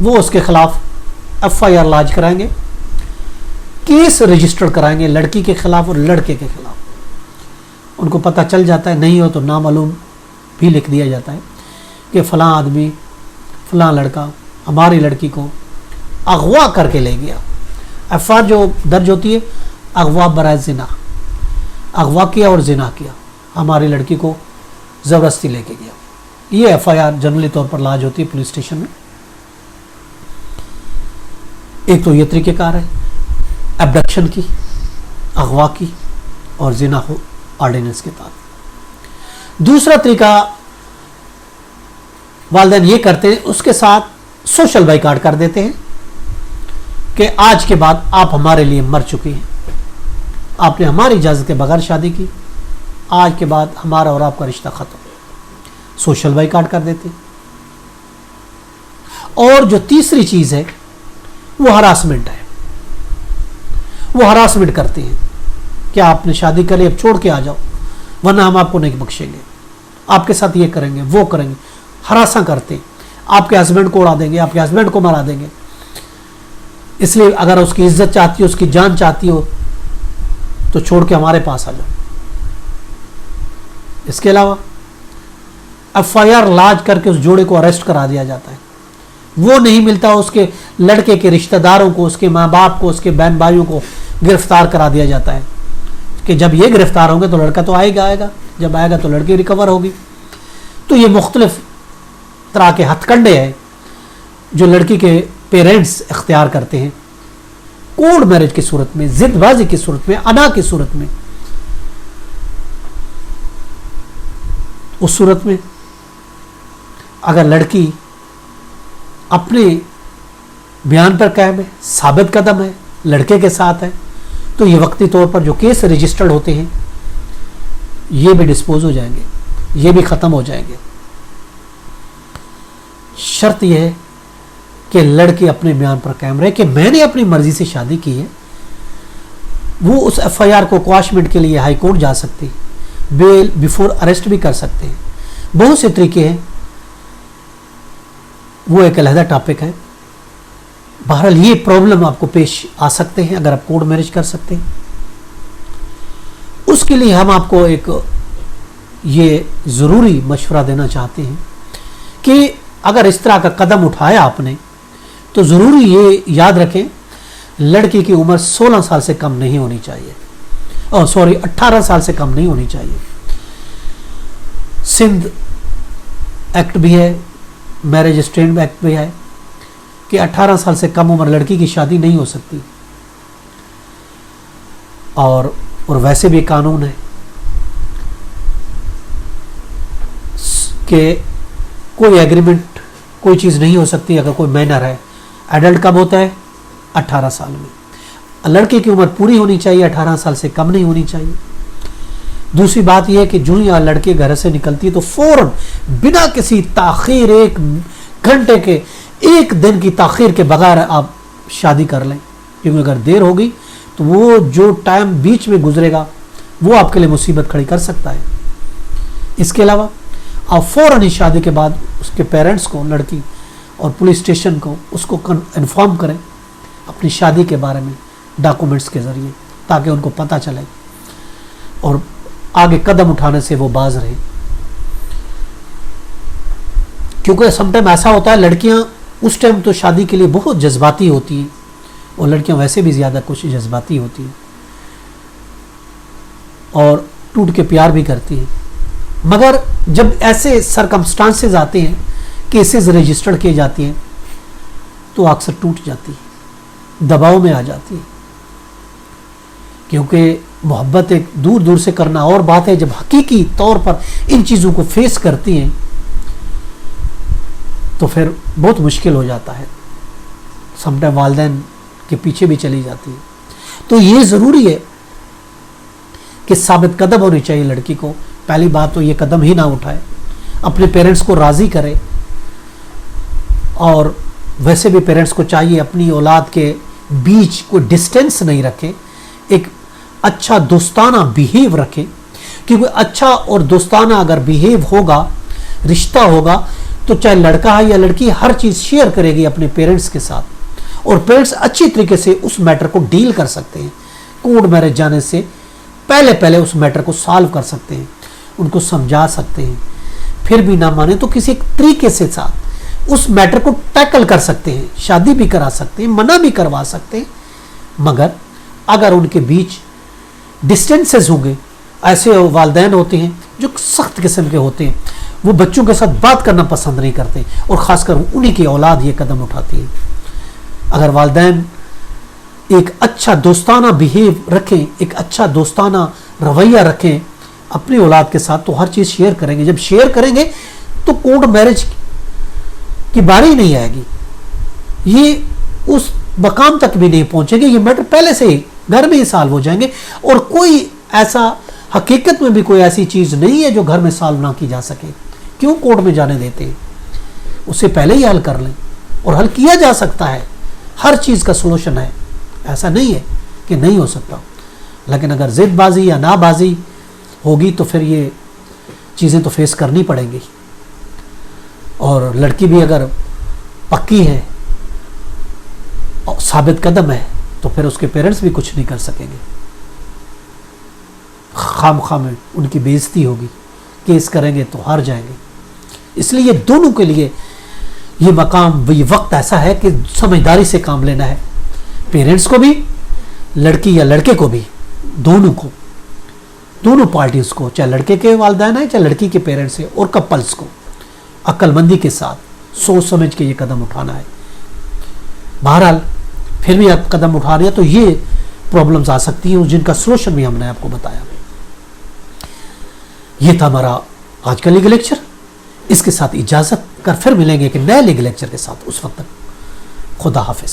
وہ اس کے خلاف FIR لاج کرائیں گے, کیس رجسٹر کرائیں گے لڑکی کے خلاف اور لڑکے کے خلاف. ان کو پتہ چل جاتا ہے, نہیں ہو تو نامعلوم بھی لکھ دیا جاتا ہے کہ فلاں آدمی فلاں لڑکا ہماری لڑکی کو اغوا کر کے لے گیا. FIR جو درج ہوتی ہے, اغوا برائے زنا, اغوا کیا اور زنا کیا, ہماری لڑکی کو زبردستی لے کے گیا. یہ FIR جنرلی طور پر لاج ہوتی ہے پولیس اسٹیشن میں. ایک تو یہ طریقہ کار ہے ایبڈکشن کی, اغوا کی اور زنا ہو آرڈیننس کے تحت. دوسرا طریقہ والدین یہ کرتے ہیں, اس کے ساتھ سوشل بائیکاٹ کر دیتے ہیں کہ آج کے بعد آپ ہمارے لیے مر چکی ہیں, آپ نے ہماری اجازت کے بغیر شادی کی, آج کے بعد ہمارا اور آپ کا رشتہ ختم. سوشل بائیکاٹ کر دیتے ہیں. اور جو تیسری چیز ہے وہ ہراسمنٹ ہے. وہ ہراسمنٹ کرتے ہیں کہ آپ نے شادی کری, اب چھوڑ کے آ جاؤ ورنہ ہم آپ کو نہیں بخشیں گے, آپ کے ساتھ یہ کریں گے وہ کریں گے. ہراساں کرتے ہیں, آپ کے ہسبینڈ کو اڑا دیں گے, آپ کے ہسبینڈ کو مرا دیں گے. اس لیے اگر اس کی عزت چاہتی ہو, اس کی جان چاہتی ہو تو چھوڑ کے ہمارے پاس آ جاؤ. اس کے علاوہ FIR لاج کر کے اس جوڑے کو اریسٹ کرا دیا جاتا ہے. وہ نہیں ملتا, اس کے لڑکے کے رشتہ داروں کو, اس کے ماں باپ کو, اس کے بہن بھائیوں کو گرفتار کرا دیا جاتا ہے کہ جب یہ گرفتار ہوں گے تو لڑکا تو آئے گا, جب آئے گا تو لڑکی ریکور ہوگی. تو یہ مختلف طرح کے ہتھ کنڈے ہیں جو لڑکی کے پیرنٹس اختیار کرتے ہیں کوڈ میرج کی صورت میں, ضد بازی کی صورت میں, انا کی صورت میں. اس صورت میں اگر لڑکی اپنے بیان پر قائم ہے, ثابت قدم ہے, لڑکے کے ساتھ ہے, تو یہ وقتی طور پر جو کیس رجسٹرڈ ہوتے ہیں یہ بھی ڈسپوز ہو جائیں گے, یہ بھی ختم ہو جائیں گے. شرط یہ ہے کہ لڑکی اپنے بیان پر قائم رہے کہ میں نے اپنی مرضی سے شادی کی ہے. وہ اس FIR کو کواشمنٹ کے لیے ہائی کورٹ جا سکتے ہیں, بیل بیفور اریسٹ بھی کر سکتے ہیں. بہت سے طریقے ہیں, وہ ایک علیحدہ ٹاپک ہے. بہرحال یہ پرابلم آپ کو پیش آ سکتے ہیں اگر آپ کوڈ میرج کر سکتے ہیں. اس کے لیے ہم آپ کو ایک یہ ضروری مشورہ دینا چاہتے ہیں کہ اگر اس طرح کا قدم اٹھایا آپ نے تو ضروری یہ یاد رکھیں لڑکی کی عمر 16 سال سے کم نہیں ہونی چاہیے, 18 سال سے کم نہیں ہونی چاہیے. سندھ ایکٹ بھی ہے, میرج اسٹینڈ ایکٹ بھی ہے کہ 18 سال سے کم عمر لڑکی کی شادی نہیں ہو سکتی. اور ویسے بھی قانون ہے کہ کوئی ایگریمنٹ, کوئی چیز نہیں ہو سکتی اگر کوئی مائنر ہے. ایڈلٹ کب ہوتا ہے؟ 18 سال میں. لڑکے کی عمر پوری ہونی چاہیے, 18 سال سے کم نہیں ہونی چاہیے. دوسری بات یہ ہے کہ جو ہی لڑکے گھر سے نکلتی ہے تو فوراً بنا کسی تاخیر, 1 گھنٹے کے, 1 دن کی تاخیر کے بغیر آپ شادی کر لیں, کیونکہ اگر دیر ہوگی تو وہ جو ٹائم بیچ میں گزرے گا وہ آپ کے لیے مصیبت کھڑی کر سکتا ہے. اس کے علاوہ آپ فوراً ہی شادی کے بعد اس کے پیرنٹس کو, لڑکی اور پولیس اسٹیشن کو اس کو انفارم کریں اپنی شادی کے بارے میں ڈاکومنٹس کے ذریعے, تاکہ ان کو پتہ چلے اور آگے قدم اٹھانے سے وہ باز رہے. کیونکہ سم ٹائم ایسا ہوتا ہے لڑکیاں اس ٹائم تو شادی کے لیے بہت جذباتی ہوتی ہیں, اور لڑکیاں ویسے بھی زیادہ کچھ جذباتی ہوتی ہیں اور ٹوٹ کے پیار بھی کرتی ہیں. مگر جب ایسے سرکمسٹانسز آتے ہیں, کیسز رجسٹرڈ کیے جاتی ہیں, تو اکثر ٹوٹ جاتی ہے, دباؤ میں آ جاتی ہے. کیونکہ محبت ایک دور دور سے کرنا اور بات ہے, جب حقیقی طور پر ان چیزوں کو فیس کرتی ہیں تو پھر بہت مشکل ہو جاتا ہے. سم ٹائم والدین کے پیچھے بھی چلی جاتی ہے. تو یہ ضروری ہے کہ ثابت قدم ہونی چاہیے لڑکی کو. پہلی بات تو یہ قدم ہی نہ اٹھائے, اپنے پیرنٹس کو راضی کرے. اور ویسے بھی پیرنٹس کو چاہیے اپنی اولاد کے بیچ کوئی ڈسٹینس نہیں رکھے, ایک اچھا دوستانہ بیہیو رکھے. کیونکہ اچھا اور دوستانہ اگر بیہیو ہوگا, رشتہ ہوگا, تو چاہے لڑکا ہے یا لڑکی ہر چیز شیئر کرے گی اپنے پیرنٹس کے ساتھ, اور پیرنٹس اچھی طریقے سے اس میٹر کو ڈیل کر سکتے ہیں. کورٹ میرج جانے سے پہلے اس میٹر کو سالو کر سکتے ہیں, ان کو سمجھا سکتے ہیں. پھر بھی نہ مانے تو کسی ایک طریقے سے ساتھ اس میٹر کو ٹیکل کر سکتے ہیں, شادی بھی کرا سکتے ہیں, منع بھی کروا سکتے ہیں. مگر اگر ان کے بیچ ڈسٹینسز ہوں گے, ایسے والدین ہوتے ہیں جو سخت قسم کے ہوتے ہیں, وہ بچوں کے ساتھ بات کرنا پسند نہیں کرتے, اور خاص کر انہی کی اولاد یہ قدم اٹھاتی ہے. اگر والدین ایک اچھا دوستانہ بیہیو رکھیں, ایک اچھا دوستانہ رویہ رکھیں اپنی اولاد کے ساتھ, تو ہر چیز شیئر کریں گے. جب شیئر کریں گے تو کورٹ میرج کی باری نہیں آئے گی, یہ اس مقام تک بھی نہیں پہنچے گے. یہ میٹر پہلے سے ہی گھر میں ہی سالو ہو جائیں گے, اور کوئی ایسا حقیقت میں بھی کوئی ایسی چیز نہیں ہے جو گھر میں سالو نہ کی جا سکے. کیوں کورٹ میں جانے دیتے ہیں؟ اس سے پہلے ہی حل کر لیں, اور حل کیا جا سکتا ہے. ہر چیز کا سولوشن ہے, ایسا نہیں ہے کہ نہیں ہو سکتا. لیکن اگر ضد بازی یا نا بازی ہوگی تو پھر یہ چیزیں تو فیس کرنی پڑیں گی. اور لڑکی بھی اگر پکی ہے اور ثابت قدم ہے تو پھر اس کے پیرنٹس بھی کچھ نہیں کر سکیں گے. خام خام ان کی بے عزتی ہوگی, کیس کریں گے تو ہار جائیں گے. اس لیے دونوں کے لیے یہ مقام, یہ وقت ایسا ہے کہ سمجھداری سے کام لینا ہے. پیرنٹس کو بھی, لڑکی یا لڑکے کو بھی, دونوں کو, دونوں پارٹیز کو, چاہے لڑکے کے والدین ہیں چاہے لڑکی کے پیرنٹس ہیں, اور کپلز کو عقل مندی کے ساتھ سوچ سمجھ کے یہ قدم اٹھانا ہے. بہرحال پھر بھی آپ قدم اٹھا رہے ہیں تو یہ پرابلمز آ سکتی ہیں, جن کا سولوشن بھی ہم نے آپ کو بتایا. یہ تھا ہمارا آج کا لیگل لیکچر. اس کے ساتھ اجازت کر پھر ملیں گے کہ نئے لیگل لیکچر کے ساتھ. اس وقت تک خدا حافظ.